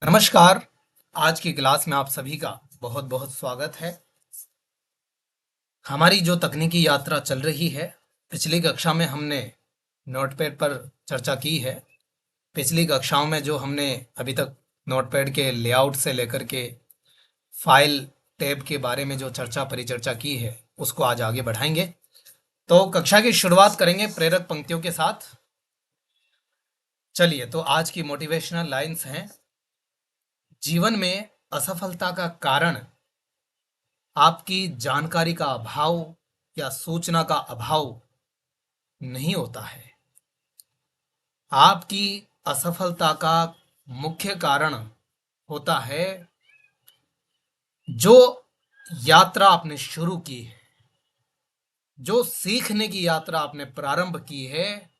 नमस्कार। आज की क्लास में आप सभी का बहुत बहुत स्वागत है। हमारी जो तकनीकी यात्रा चल रही है, पिछली कक्षा में हमने नोटपैड पर चर्चा की है। पिछली कक्षाओं में जो हमने अभी तक नोटपैड के लेआउट से लेकर के फाइल टैब के बारे में जो चर्चा परिचर्चा की है, उसको आज आगे बढ़ाएंगे। तो कक्षा की शुरुआत करेंगे प्रेरक पंक्तियों के साथ। चलिए, तो आज की मोटिवेशनल लाइंस हैं। जीवन में असफलता का कारण आपकी जानकारी का अभाव या सूचना का अभाव नहीं होता है। आपकी असफलता का मुख्य कारण होता है जो यात्रा आपने शुरू की है, जो सीखने की यात्रा आपने प्रारंभ की है,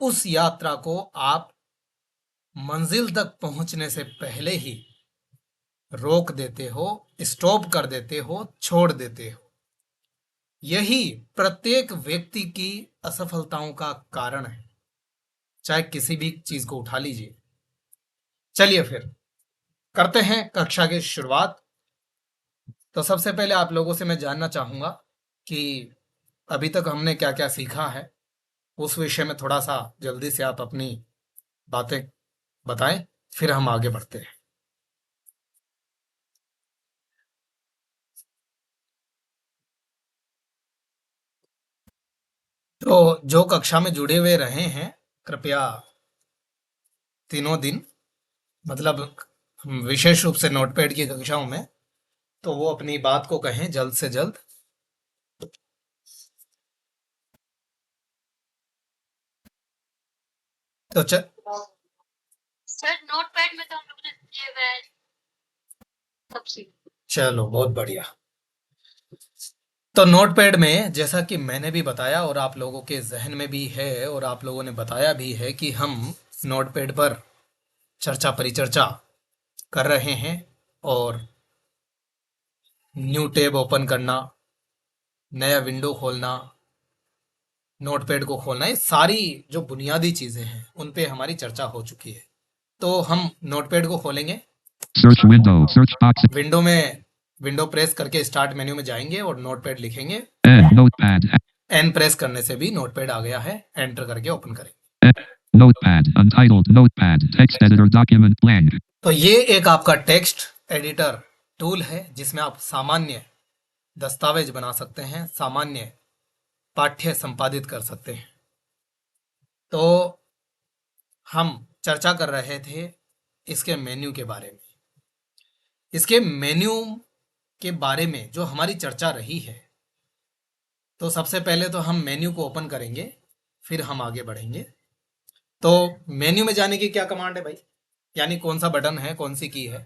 उस यात्रा को आप मंजिल तक पहुंचने से पहले ही रोक देते हो, स्टॉप कर देते हो, छोड़ देते हो। यही प्रत्येक व्यक्ति की असफलताओं का कारण है, चाहे किसी भी चीज को उठा लीजिए। चलिए फिर करते हैं कक्षा की शुरुआत। तो सबसे पहले आप लोगों से मैं जानना चाहूंगा कि अभी तक हमने क्या क्या सीखा है, उस विषय में थोड़ा सा जल्दी से आप अपनी बातें बताएं, फिर हम आगे बढ़ते हैं। तो जो कक्षा में जुड़े हुए रहे हैं, कृपया तीनों दिन, मतलब विशेष रूप से नोटपैड की कक्षाओं में, तो वो अपनी बात को कहें जल्द से जल्द। तो सर नोटपैड में तो हम लोग ने किए हुए हैं सबसे। चलो, बहुत बढ़िया। तो नोटपैड में जैसा कि मैंने भी बताया और आप लोगों के जहन में भी है और आप लोगों ने बताया भी है कि हम नोटपैड पर चर्चा परिचर्चा कर रहे हैं और न्यू टैब ओपन करना, नया विंडो खोलना, नोटपैड को खोलना, ये सारी जो बुनियादी चीजें हैं उन पे हमारी चर्चा हो चुकी है। तो हम नोटपैड को खोलेंगे, Search window. Search box. Window में विंडो प्रेस करके स्टार्ट मेन्यू में जाएंगे और नोटपैड लिखेंगे। Notepad. एन प्रेस करने से भी नोटपैड आ गया है, एंटर करके ओपन करेंगे। Notepad. Untitled Notepad. Text editor document blank. तो ये एक आपका टेक्स्ट एडिटर टूल है जिसमें आप सामान्य दस्तावेज बना सकते हैं, सामान्य पाठ्य संपादित कर सकते हैं। तो हम चर्चा कर रहे थे इसके मेन्यू के बारे में। इसके मेन्यू के बारे में जो हमारी चर्चा रही है, तो सबसे पहले तो हम मेन्यू को ओपन करेंगे, फिर हम आगे बढ़ेंगे। तो मेन्यू में जाने की क्या कमांड है भाई, यानी कौन सा बटन है, कौन सी की है?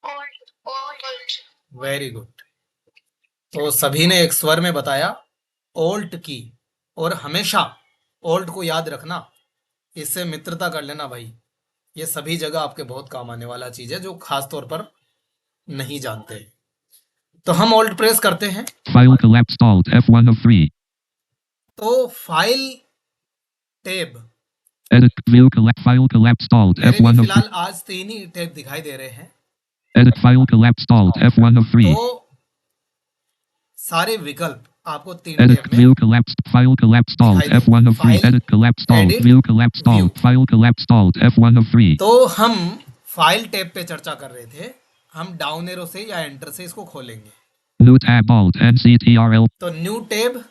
ऑल्ट। Very good. तो सभी ने एक स्वर में बताया ऑल्ट की, और हमेशा ऑल्ट को याद रखना, इससे मित्रता कर लेना भाई। ये सभी जगह आपके बहुत काम आने वाला चीज है जो खास तौर पर नहीं जानते। तो हम ऑल्ट प्रेस करते हैं। File collapsed Alt F1 of 3. तो file tab Edit view collapse file collapsed Alt मेरे भी F1 of 3. फिलहाल आज 3 ही टैब दिखाई दे रहे हैं। Edit file collapsed Alt F1 of 3. तो सारे विकल्प आपको 3 Edit टैब में view collapsed file collapsed Alt दिखाई देंगे। F1 of 3. File, Edit collapsed Alt edit, view collapsed view। Alt file collapsed Alt F1 of 3. तो हम फाइल टैब पे चर्चा कर रहे थे, हम डाउन एरो से या एंटर से इसको खोलेंगे। New tab Alt NCTRL. तो new tab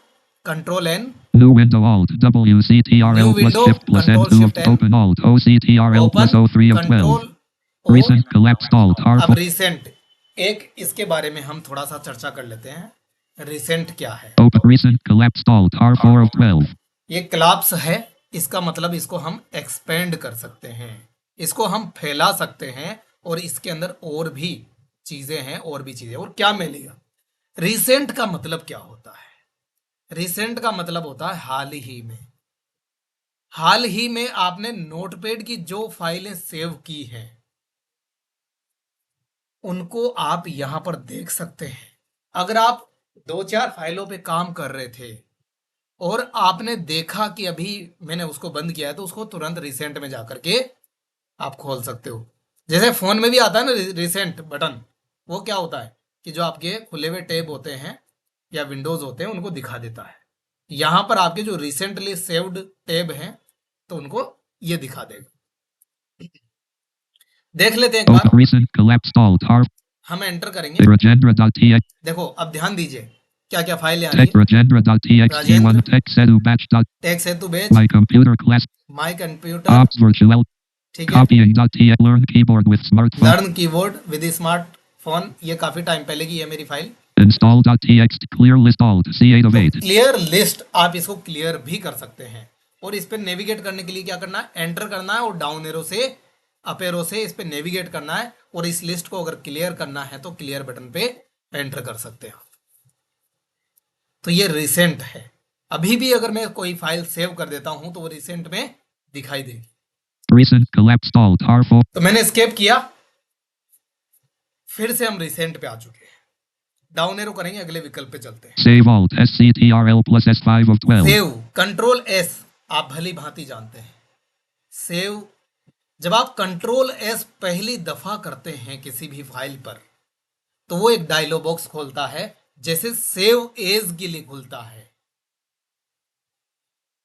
control N, New window Alt WCTRL New plus window, Shift plus Control N2 of Shift N, open Alt OCTRL plus open O3 of 12. Control. Recent collapsed Alt अब R4. Recent, एक इसके बारे में हम थोड़ा सा चर्चा कर लेते हैं। रिसेंट क्या है? Open recent collapsed Alt R4 of 12. ये क्लाप्स है, इसका मतलब इसको हम एक्सपेंड कर सकते हैं, इसको हम फैला सकते हैं, और इसके अंदर और भी चीजें हैं, और भी चीजें। और क्या मिलेगा? रिसेंट का मतलब क्या होता है? रिसेंट का मतलब होता है हाल ही में। हाल ही में आपने नोटपैड की जो फाइलें सेव की हैं, उनको आप यहां पर देख सकते हैं। अगर आप 2-4 फाइलों पे काम कर रहे थे और आपने देखा कि अभी मैंने उसको बंद किया है, तो उसको तुरंत रिसेंट में जाकर के आप खोल सकते हो। जैसे फोन में भी आता है ना रिसेंट बटन, वो क्या होता है कि जो आपके खुले हुए टैब होते हैं या विंडोज होते हैं उनको दिखा देता है। यहाँ पर आपके जो रिसेंटली सेव्ड टैब हैं तो उनको ये दिखा देगा। देख लेते हैं एक Open बार, recent collapsed alt R. हम एंटर करेंगे। Rajendra.txt. देखो अब ध्यान दीजिए क्या क्या फाइल आ रही Text है। Rajendra.txt1 Rajendra text sedu batch. Text हेतु बेच, My computer class. My computer, Ops virtual. ठीक है, Copying.txt. Learn keyboard with smartphone. Learn keyboard with smartphone, ये काफी टाइम पहले की है मेरी file. Install.txt. Clear list alt C8 of 8. Clear list, आप इसको क्लियर भी कर सकते हैं। और इस पे नेविगेट करने के लिए क्या करना है, एंटर करना है और डाउन एरो से अप एरो से इस पे नेविगेट करना है। और इस लिस्ट को अगर क्लियर करना है तो क्लियर बटन पे एंटर कर सकते हैं। तो ये रिसेंट है। अभी भी अगर मैं कोई फाइल सेव कर देता हूं तो वो रिसेंट में दिखाई देगी। Recent collapsed alt R4. तो मैंने एस्केप किया, फिर से हम रिसेंट पे आ चुके हैं। डाउन एरो करेंगे, अगले विकल्प पे चलते हैं। Save alt SCTRL plus S5 of 12. Save, control S आप भली भांति जानते हैं। सेव, जब आप कंट्रोल एस पहली दफा करते हैं किसी भी फाइल पर तो वो एक डायलॉग बॉक्स खोलता है, जैसे सेव एज के लिए खुलता है।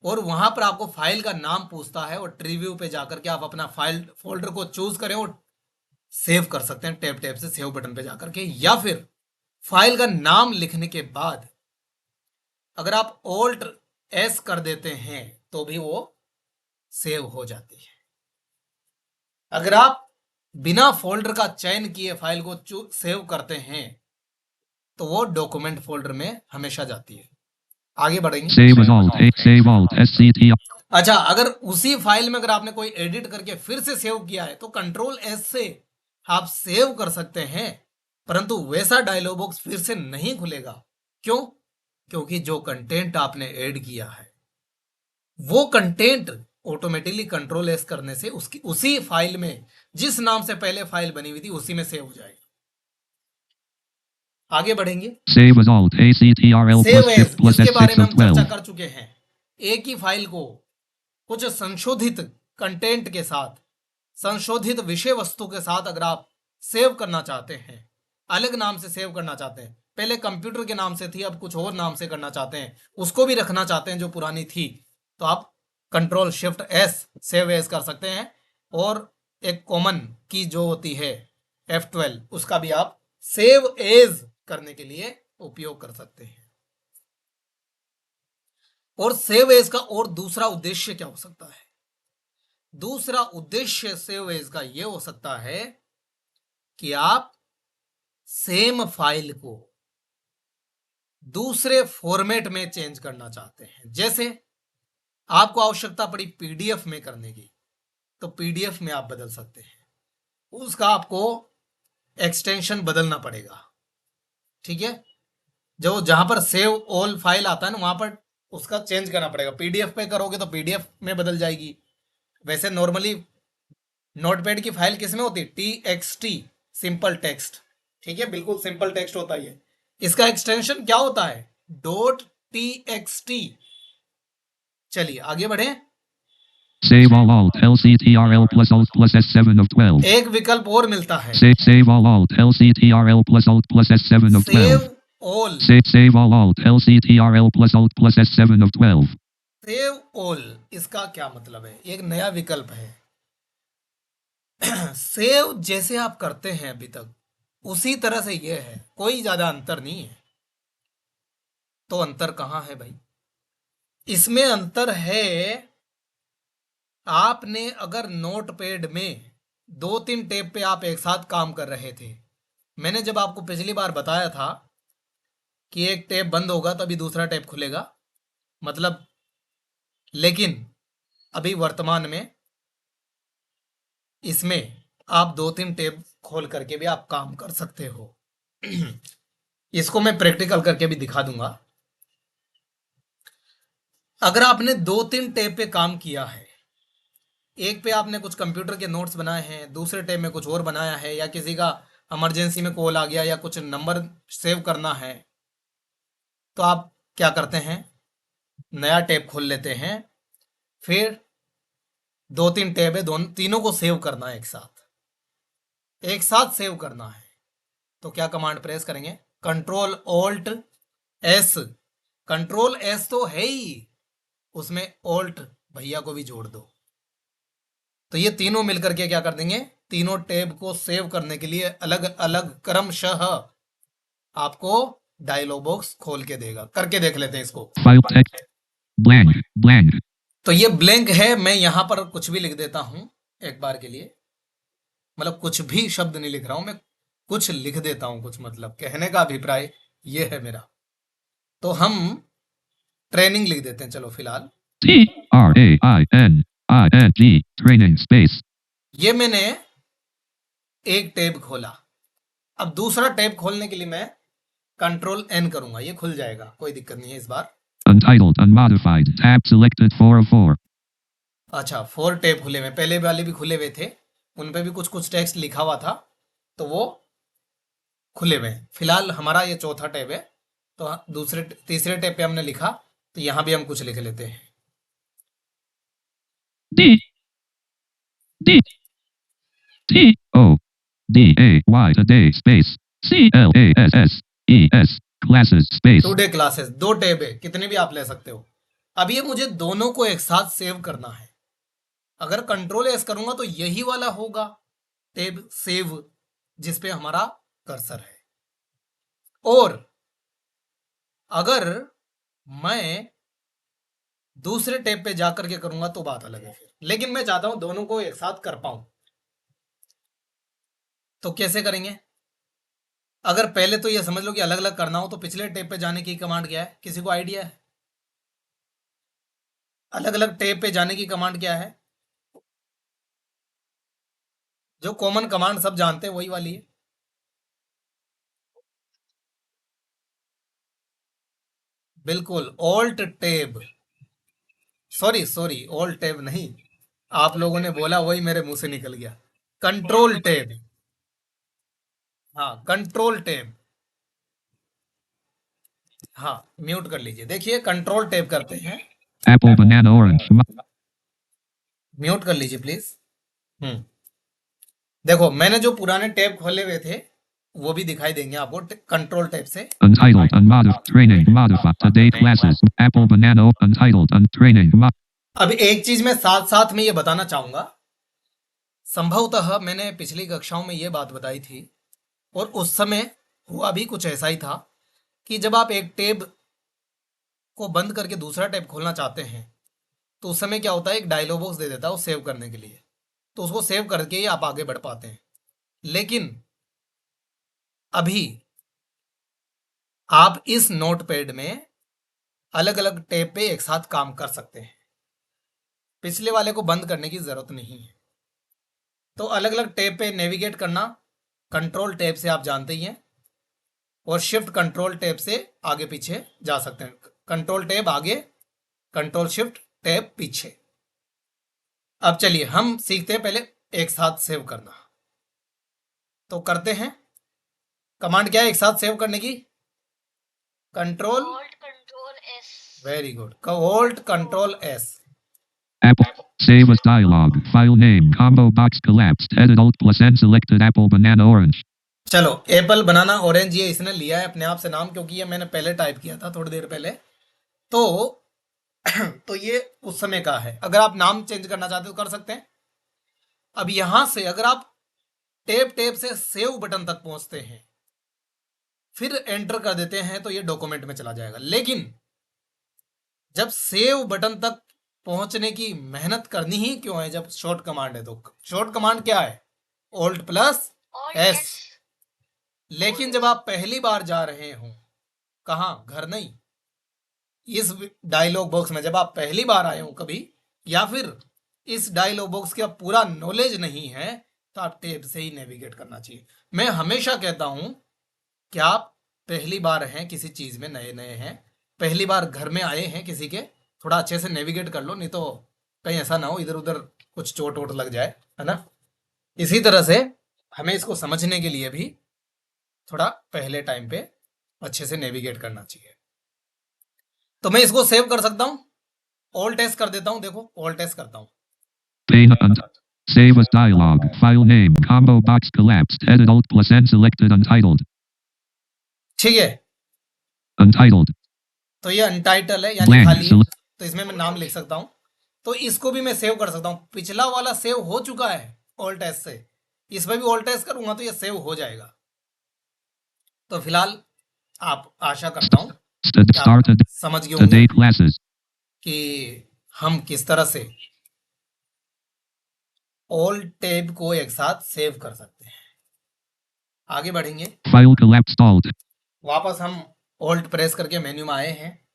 और वहां पर आपको फाइल का नाम पूछता है और ट्री व्यू पे जाकर के आप अपना फाइल फोल्डर को चूज करें और सेव कर सकते हैं टैब टैब से सेव बटन पे जाकर के। या फिर फाइल का नाम लिखने के बाद अगर आप ऑल्ट एस कर देते हैं तो भी वो सेव हो जाती है। अगर आप बिना फोल्डर का चयन किए फाइल को सेव करते हैं तो वो डॉक्यूमेंट फोल्डर में हमेशा जाती है। आगे बढ़ेंगे। Save as alt SCTR. अच्छा, अगर उसी फाइल में अगर आपने कोई एडिट करके फिर से सेव किया है तो कंट्रोल एस से आप सेव कर सकते हैं, परंतु वैसा डायलॉग बॉक्स फिर से नहीं खुलेगा। क्यों? क्योंकि जो कंटेंट आपने ऐड किया है वो कंटेंट ऑटोमेटिकली कंट्रोल एस करने से उसकी उसी फाइल में जिस नाम से पहले फाइल बनी हुई थी उसी में सेव हो जाएगी। आगे बढ़ेंगे। Save as alt ACTRL save plus as, shift plus इसके बारे S6 में of हम चर्चा 12. कर चुके हैं। एक ही फाइल को कुछ संशोधित कंटेंट के साथ, संशोधित विषय वस्तु के साथ अगर आप सेव करना चाहते हैं, अलग नाम से सेव करना चाहते हैं, पहले कंप्यूटर के नाम से थी अब कुछ और नाम से करना चाहते हैं, उसको भी रखना चाहते हैं जो पुरानी थी, तो आप control shift S save as कर सकते हैं। और एक कॉमन की जो होती है F12 उसका भी आप सेव एज करने के लिए उपयोग कर सकते हैं। और सेव एज का और दूसरा उद्देश्य क्या हो सकता है? दूसरा उद्देश्य सेव एज का यह हो सकता है कि आप सेम फाइल को दूसरे फॉर्मेट में चेंज करना चाहते हैं। जैसे आपको आवश्यकता पड़ी पीडीएफ में करने की तो पीडीएफ में आप बदल सकते हैं, उसका आपको एक्सटेंशन बदलना पड़ेगा। ठीक है, जो जहां पर सेव ऑल फाइल आता है ना वहां पर उसका चेंज करना पड़ेगा। पीडीएफ पे करोगे तो पीडीएफ में बदल जाएगी। वैसे नॉर्मली नोटपैड की फाइल किस में होती है? TXT, simple text. ठीक है, बिल्कुल सिंपल टेक्स्ट होता है। इसका एक्सटेंशन क्या होता है? .txt। चलिए आगे बढ़े। Save all alt LCTRL plus alt plus S7 of 12. एक विकल्प और मिलता है, Save all alt LCTRL plus alt plus S7 of 12. Save all. Save all alt LCTRL plus alt plus S7 of 12. Save all, इसका क्या मतलब है? एक नया विकल्प है। सेव जैसे आप करते हैं अभी तक उसी तरह से यह है, कोई ज्यादा अंतर नहीं है। तो अंतर कहां है भाई? इसमें अंतर है, आपने अगर नोटपैड में 2-3 टैब पे आप एक साथ काम कर रहे थे, मैंने जब आपको पिछली बार बताया था कि एक टैब बंद होगा तभी दूसरा टैब खुलेगा, मतलब, लेकिन अभी वर्तमान में इसमें आप 2-3 टैब खोल करके भी आप काम कर सकते हो। इसको मैं प्रैक्टिकल करके भी दिखा दूंगा। अगर आपने 2-3 टैब पे काम किया है, एक पे आपने कुछ कंप्यूटर के नोट्स बनाए हैं, दूसरे टैब में कुछ और बनाया है, या किसी का इमरजेंसी में कॉल आ गया या कुछ नंबर सेव करना है, तो आप क्या करते हैं? नया टैब खोल लेते हैं, फिर 2-3 टैब है, दोनों तीनों को सेव करना है एक साथ सेव करना है। तो क्या कमांड प्रेस करेंगे? Control alt S. Control S तो है ही, उसमें ऑल्ट भैया को भी जोड़ दो। तो ये तीनों मिलकर के क्या कर देंगे? तीनों टैब को सेव करने के लिए अलग अलग क्रमशः आपको डायलॉग बॉक्स खोल के देगा। करके देख लेते हैं इसको। File text. Blank. Blank. तो ये ब्लैंक है, मैं यहां पर कुछ भी लिख देता हूं एक बार के लिए, मतलब कुछ भी शब्द नहीं लिख रहा हूं मैं, कुछ लिख देता हूं, कुछ मतलब कहने का अभिप्राय ये है मेरा। तो हम ट्रेनिंग लिख देते हैं, चलो फिलहाल। TRAINING. Training space. ये मैंने एक टैब खोला। अब दूसरा टैब खोलने के लिए मैं कंट्रोल एन करूंगा, ये खुल जाएगा, कोई दिक्कत नहीं है इस बार। Untitled. Unmodified. Tab selected 404. अच्छा, 4 टैब खुले हुए, पहले वाले भी खुले हुए थे, उन पे भी कुछ कुछ टेक्स्ट लिखा हुआ था, तो वो खुले हुए हैं। फिलहाल हमारा ये चौथा टैब है, तो तीसरे टैब पे हमने लिखा, तो यहाँ भी हम कुछ लिख लेते हैं। D. D. T. O. D. A. Y. Today. Space. CLASSES. Classes. Space. Today classes, 2 tab है, कितने भी आप ले सकते हो। अब ये मुझे दोनों को एक साथ सेव करना है। अगर कंट्रोल एस करूंगा तो यही वाला होगा टैब सेव, जिसपे हमारा कर्सर है। और अगर मैं दूसरे टैब पे जाकर के करूंगा तो बात अलग है फिर, लेकिन मैं चाहता हूं दोनों को एक साथ कर पाऊं। तो कैसे करेंगे? अगर पहले तो ये समझ लो कि अलग अलग करना हो, तो पिछले टैब पे जाने की कमांड क्या है? किसी को आइडिया है? अलग अलग टैब पे जाने की कमांड क्या है? जो कॉमन कमांड सब जानते हैं वही वाली है। बिल्कुल, alt tab, sorry alt tab नहीं, आप लोगों ने बोला वही मेरे मुंह से निकल गया। कंट्रोल टैब, हाँ कंट्रोल टैब, हाँ म्यूट कर लीजिए। देखिए कंट्रोल टैब करते हैं, Apple. Banana. Orange. म्यूट कर लीजिए प्लीज। देखो मैंने जो पुराने टैब खोले हुए थे वो भी दिखाई देंगे आपको कंट्रोल टैब से। Untitled. Unmodified. Training. Modified. Today. Classes. Apple. Banana. Untitled. Training. अब एक चीज मैं साथ साथ में ये बताना चाहूंगा, संभवतः मैंने पिछली कक्षाओं में ये बात बताई थी, और उस समय हुआ भी कुछ ऐसा ही था कि जब आप एक टैब को बंद करके दूसरा टैब खोलना चाहते हैं, तो उस समय क्या होता है, एक डायलॉग बॉक्स दे देता है वो सेव करने के लिए, तो उसको सेव करके ही आप आगे बढ़ पाते हैं। लेकिन अभी आप इस नोटपैड में अलग अलग टैब पे एक साथ काम कर सकते हैं, पिछले वाले को बंद करने की जरूरत नहीं है। तो अलग अलग टैब पे नेविगेट करना कंट्रोल टैब से आप जानते ही हैं, और शिफ्ट कंट्रोल टैब से आगे पीछे जा सकते हैं। कंट्रोल टैब आगे, कंट्रोल शिफ्ट टैब पीछे। अब चलिए हम सीखते हैं पहले एक साथ सेव करना। तो करते हैं, कमांड क्या है एक साथ सेव करने की? Control, Alt Control S. Very good, alt control S. Apple. Save as dialog. File name. Combo box collapsed. Edit Alt plus N selected. Apple. Banana. Orange. चलो एप्पल बनाना ऑरेंज ये इसने लिया है अपने आप से नाम, क्योंकि ये मैंने पहले टाइप किया था थोड़ी देर पहले, तो तो ये उस समय का है। अगर आप नाम चेंज करना चाहते हो कर सकते हैं। अब यहां से अगर आप टैब से सेव बटन तक पहुंचते हैं, फिर एंटर कर देते हैं, तो ये डॉक्यूमेंट में चला जाएगा। लेकिन जब सेव बटन तक पहुंचने की मेहनत करनी ही क्यों है जब शॉर्ट कमांड है? तो शॉर्ट कमांड क्या है? Alt plus Alt S. S. लेकिन जब आप पहली बार जा रहे हो, कहां? घर नहीं, इस डायलॉग बॉक्स में जब आप पहली बार आए हो कभी, या फिर इस डायलॉग बॉक्स का पूरा नॉलेज नहीं है, तो आप टैब से ही नेविगेट करना चाहिए। मैं हमेशा कहता हूं कि आप पहली बार हैं किसी चीज में, नए नए हैं, पहली बार घर में आए हैं किसी के, थोड़ा अच्छे से नेविगेट कर लो, नहीं तो कहीं ऐसा ना हो इधर उधर कुछ चोट वोट लग जाए, है ना। इसी तरह से हमें इसको समझने के लिए भी थोड़ा पहले टाइम पे अच्छे से नेविगेट करना चाहिए। तो मैं इसको सेव कर सकता हूं, ऑल्ट एस कर देता हूं। देखो ऑल्ट एस करता हूं, Pane save as dialog. File name. Combo box collapsed. Edit Alt plus N selected untitled. ठीक है, Untitled. तो ये अनटाइटल है यानी Blank. खाली है, Select. तो इसमें मैं नाम लिख सकता हूं, तो इसको भी मैं सेव कर सकता हूं। पिछला वाला सेव हो चुका है ऑल्ट एस से, इसमें भी ऑल्ट एस करूंगा तो ये सेव हो जाएगा। तो फिलहाल आप आशा करता हूं कि आप Started. समझ गए होंगे Today classes. कि हम किस तरह से ऑल टैब को एक साथ सेव कर सकते हैं। आगे बढ़ेंगे, File collapsed. Alt. वापस हम ऑल्ट प्रेस करके मेन्यू में आए हैं।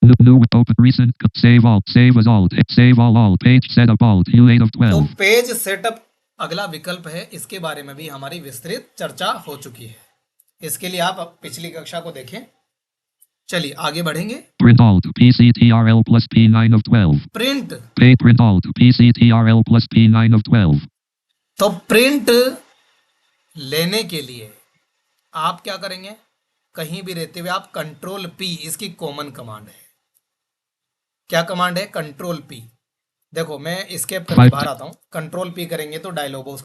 New open recent. Save alt. Save as alt. Save all alt. Page setup alt. U8 of तो 12. पेज सेटअप अगला विकल्प है, इसके बारे में भी हमारी विस्तृत चर्चा हो चुकी है। इसके लिए आप पिछली कक्षा को देखें। चलिए आगे बढ़ेंगे। Print alt. PCTRL plus P9 of 12. Print, Pay print alt. PCTRL plus P9 of 12. तो प्रिंट लेने के लिए आप क्या करेंगे, कहीं भी रहते हुए आप कंट्रोल पी, इसकी कॉमन कमांड है। क्या कमांड है? Control P. देखो मैं एस्केप करके बाहर आता हूं, कंट्रोल पी करेंगे तो डायलॉग बॉक्स